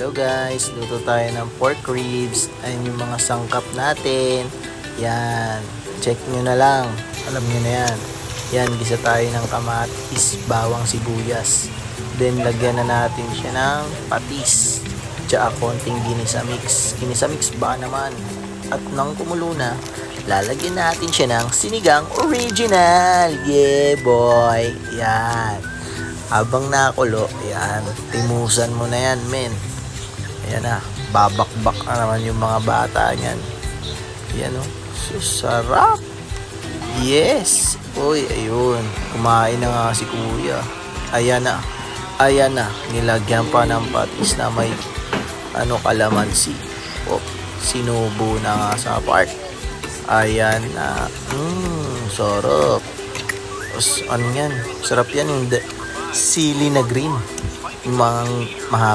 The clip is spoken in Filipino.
Hello guys, luto tayo ng pork ribs. Ayun yung mga sangkap natin. Yan, check nyo na lang. Alam nyo na yan. Yan, gisa tayo ng kamatis, bawang sibuyas. Then lagyan na natin siya ng patis. Tsaka konting ginisa mix. Ginisa mix ba naman? At nang kumulo na, lalagyan natin siya ng sinigang original. Yeah boy. Yan. Habang nakulo, yan, timusan mo na yan, men. Ayan na, babakbak na naman yung mga bata niyan. Yan o, susarap. Yes. Uy, ayun, kumain na nga si kuya. Ayan na, nilagyan pa ng patis na may kalamansi. O, sinubo na nga sa part. Ayan na, sarap. Tapos, ano yan, sarap yan yung sili na green, yung mga mahaba.